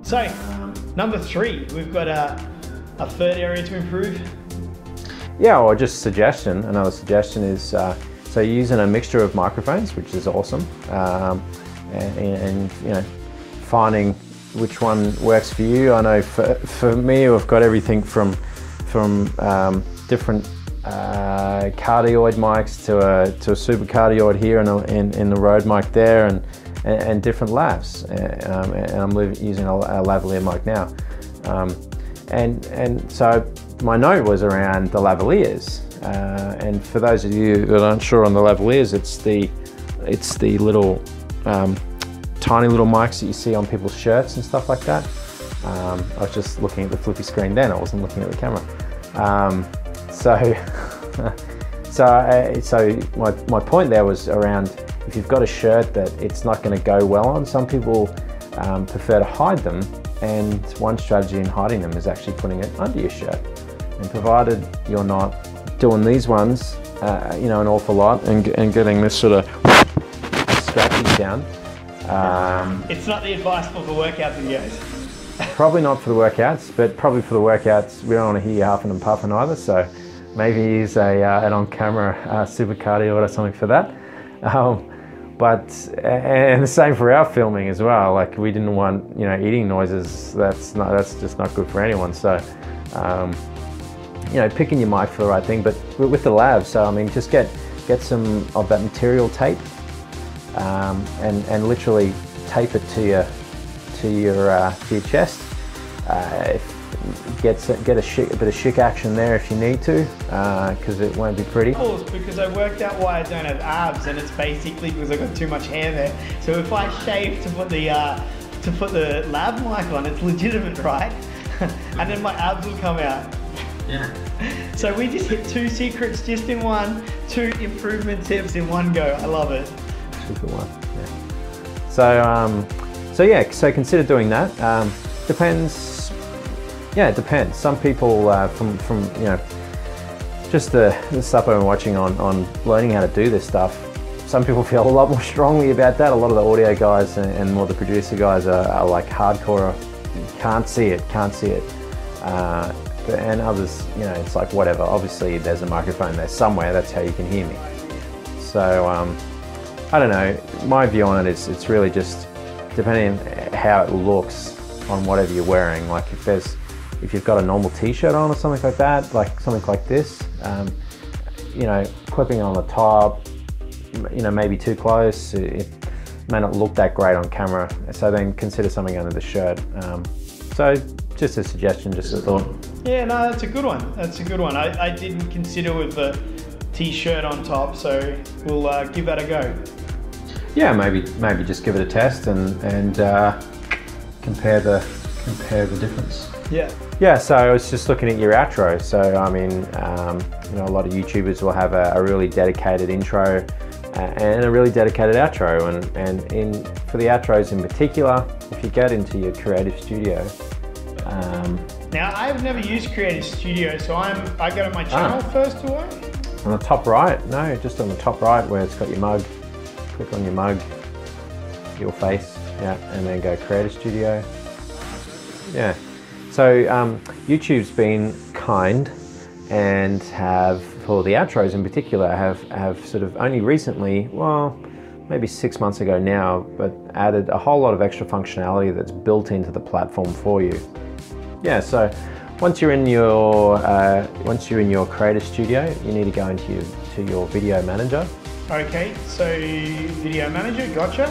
So, number 3, we've got a third area to improve. Yeah, or just suggestion. Another suggestion is, so you're using a mixture of microphones, which is awesome, and you know, finding which one works for you. I know for me, we've got everything from different cardioid mics to a super cardioid here and the Rode mic there, and different lavs, and I'm using a lavalier mic now, and so my note was around the lavaliers, and for those of you that aren't sure on the lavaliers, it's the little tiny little mics that you see on people's shirts and stuff like that. I was just looking at the flippy screen then, I wasn't looking at the camera. So my point there was around, if you've got a shirt that it's not going to go well on, some people prefer to hide them, and one strategy in hiding them is actually putting it under your shirt. And provided you're not doing these ones, you know, an awful lot and getting this sort of scratching sound. It's not the advice for the workout videos. Probably not for the workouts, but probably for the workouts, we don't want to hear you huffing and puffing either, so maybe use an on-camera super cardioid or something for that. And the same for our filming as well. Like, we didn't want, you know, eating noises. That's just not good for anyone. So, you know, picking your mic for the right thing. But with the lav, so I mean, just get some of that material tape, and literally tape it to your chest. Get a bit of chic action there if you need to, because it won't be pretty. Because I worked out why I don't have abs, and it's basically because I got too much hair there. So if I shave to put the lab mic on, it's legitimate, right? And then my abs will come out. Yeah. So we just hit 2 secrets just in one, 2 improvement tips in one go. I love it. Super one. Yeah. So consider doing that. Depends. Yeah, it depends. Some people, from you know, just the stuff I've been watching on learning how to do this stuff, some people feel a lot more strongly about that. A lot of the audio guys and more the producer guys are like hardcore. Can't see it. And others, you know, it's like whatever. Obviously, there's a microphone there somewhere. That's how you can hear me. So I don't know. My view on it is it's really just depending on how it looks on whatever you're wearing. Like if you've got a normal t-shirt on or something like that, like something like this, you know, clipping on the top, you know, maybe too close, it may not look that great on camera. So then consider something under the shirt. So just a suggestion, just a thought. Yeah, no, that's a good one. That's a good one. I didn't consider with the t-shirt on top, so we'll give that a go. Yeah, maybe just give it a test and compare the difference. Yeah, so I was just looking at your outro. So I mean, you know, a lot of YouTubers will have a really dedicated intro and a really dedicated outro, and for the outros in particular, if you get into your Creative Studio. Now, I've never used Creative Studio, so I go to my channel first to work. On the top right, no, just on the top right where it's got your mug. Click on your mug, your face, yeah, and then go Creative Studio. Yeah. So YouTube's been kind and have, for the outros in particular, have sort of only recently, well, maybe 6 months ago now, but added a whole lot of extra functionality that's built into the platform for you. Yeah, so once you're in your Creative Studio, you need to go into your Video Manager. Okay, so Video Manager, gotcha.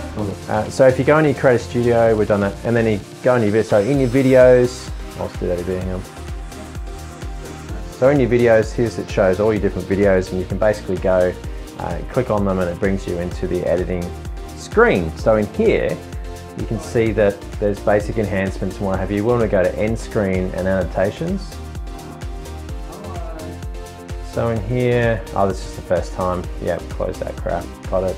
So if you go into your Creative Studio, we've done that, and then you go into your in your videos. I'll do that again. Hang on. So in your videos, it shows all your different videos, and you can basically go click on them, and it brings you into the editing screen. So in here, you can see that there's basic enhancements and what have you. We want to go to end screen and annotations. So in here, oh, this is the first time. Yeah, close that crap. Got it.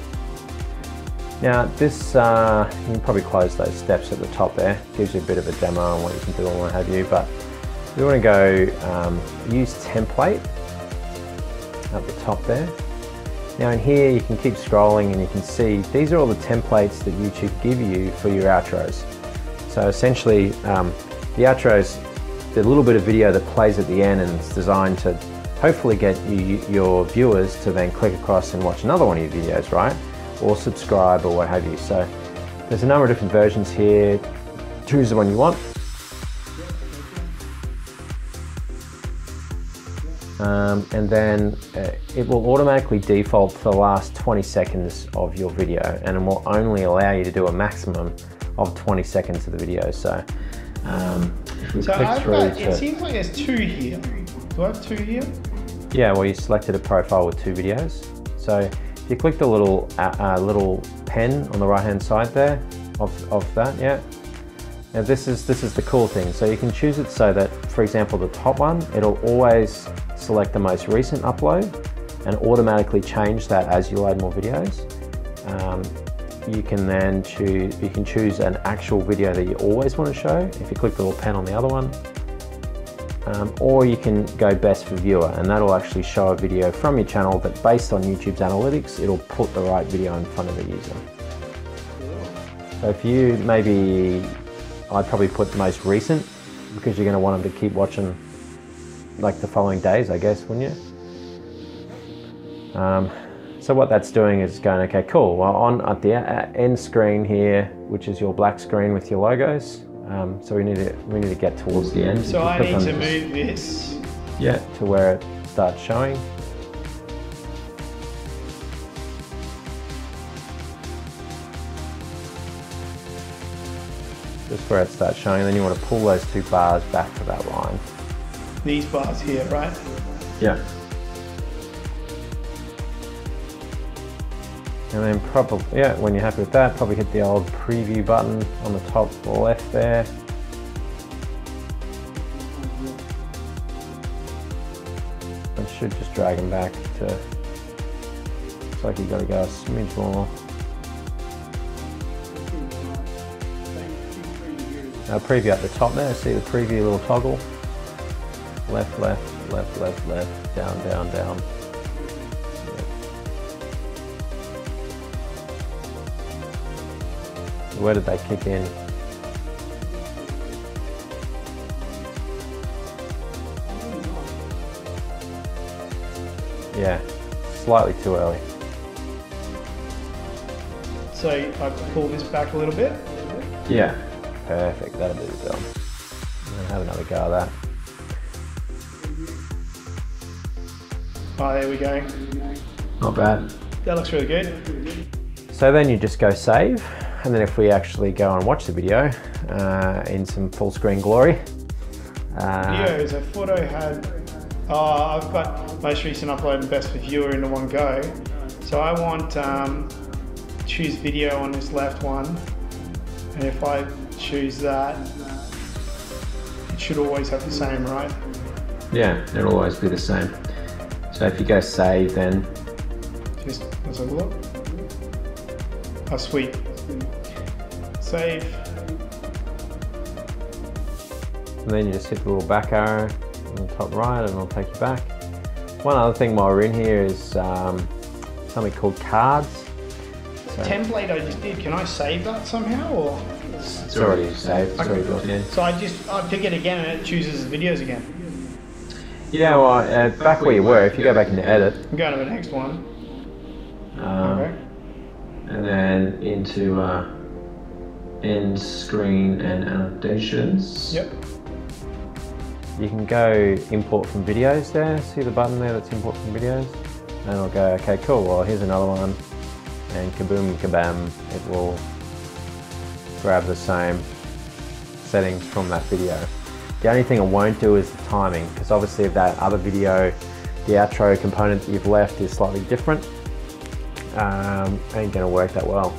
Now this, you can probably close those steps at the top there. Gives you a bit of a demo on what you can do and what have you, but we want to go use template at the top there. Now in here you can keep scrolling and you can see these are all the templates that YouTube give you for your outros. So essentially the outros, the little bit of video that plays at the end and it's designed to hopefully get your viewers to then click across and watch another one of your videos, right? Or subscribe or what have you. So there's a number of different versions here. Choose the one you want. And then it will automatically default to the last 20 seconds of your video, and it will only allow you to do a maximum of 20 seconds of the video. So if we click through it seems like there's 2 here. Do I have 2 here? Yeah, well, you selected a profile with 2 videos. So if you click the little pen on the right hand side there of that, yeah. Now this is the cool thing. So you can choose it so that, for example, the top one, it'll always select the most recent upload and automatically change that as you load more videos. You can then choose an actual video that you always want to show if you click the little pen on the other one. Or you can go best for viewer, and that'll actually show a video from your channel that, based on YouTube's analytics, it'll put the right video in front of the user. So if you maybe, I'd probably put the most recent because you're going to want them to keep watching like the following days, I guess, wouldn't you? So what that's doing is going, okay, cool. Well, at the end screen here, which is your black screen with your logos. So we need to get towards the end. So I need to move this. Yeah, to where it starts showing. Just where it starts showing, then you want to pull those 2 bars back to that line. These bars here, right? Yeah. And then probably, yeah, when you're happy with that, probably hit the old preview button on the top left there. And should just drag them back to, looks like you've got to go a smidge more. Now preview at the top there, see the preview little toggle. Left, left, left, left, left, down, down, down. Where did they kick in? Yeah, slightly too early. So I pull this back a little bit? Yeah, perfect, that'll do the job. I'll have another go at that. Oh, there we go. Not bad. That looks really good. So then you just go save, and then if we actually go and watch the video in some full screen glory. Videos, I thought I had, I've got most recent upload and best for viewer into one go. So I want choose video on this left one, and if I choose that, it should always have the same, right? Yeah, it'll always be the same. So if you go save, then just let's have a look. Oh, sweet. Save. And then you just hit the little back arrow on the top right and it'll take you back. One other thing while we're in here is something called cards. So Template I just did, can I save that somehow, or? It's already saved, it's already built in. So I pick it again and it chooses the videos again? Yeah, well, back where you were, if you go back into edit. I'm going to the next one. Okay. And then into end screen and annotations. Yep. You can go import from videos there. See the button there that's import from videos? And it'll go, okay, cool, well here's another one. And kaboom, kabam, it will grab the same settings from that video. The only thing it won't do is the timing, because obviously if that other video, the outro component that you've left is slightly different, ain't gonna work that well.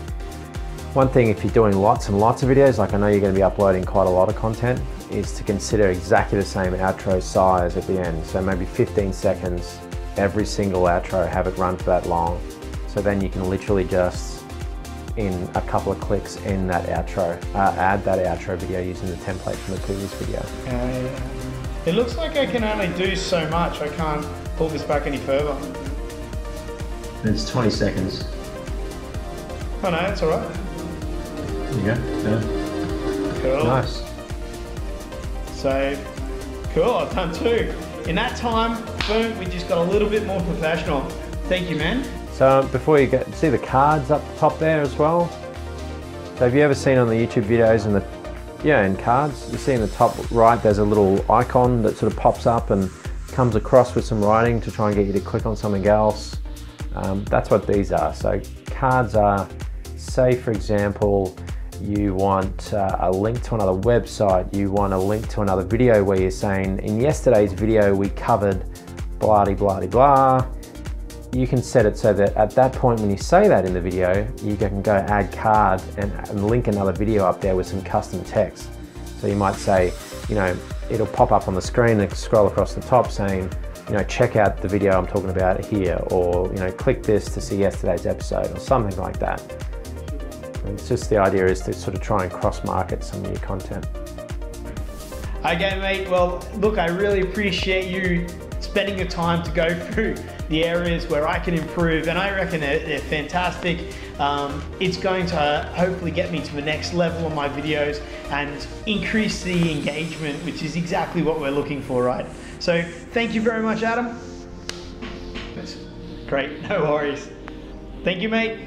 One thing, if you're doing lots and lots of videos, like I know you're gonna be uploading quite a lot of content, is to consider exactly the same outro size at the end. So maybe 15 seconds, every single outro, have it run for that long. So then you can literally just in a couple of clicks in that outro, add that outro video using the template from the previous video. It looks like I can only do so much. I can't pull this back any further. It's 20 seconds. Oh no, it's all right. There you go. Yeah. Cool. Nice. So, cool, I've done 2. In that time, boom, we just got a little bit more professional. Thank you, man. So before you get, see the cards up the top there as well? So have you ever seen on the YouTube videos in cards, you see in the top right there's a little icon that sort of pops up and comes across with some writing to try and get you to click on something else. That's what these are. So cards are, say for example, you want a link to another website, you want a link to another video where you're saying, in yesterday's video we covered blah de blah de blah. You can set it so that at that point when you say that in the video, you can go add card and link another video up there with some custom text. So you might say, you know, it'll pop up on the screen and scroll across the top saying, you know, check out the video I'm talking about here, or, you know, click this to see yesterday's episode, or something like that. And it's just the idea is to sort of try and cross-market some of your content. Okay, mate. Well, look, I really appreciate you spending your time to go through the areas where I can improve, and I reckon they're fantastic. It's going to hopefully get me to the next level on my videos and increase the engagement, which is exactly what we're looking for, right? So thank you very much, Adam. Great, no worries. Thank you, mate.